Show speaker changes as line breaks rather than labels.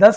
10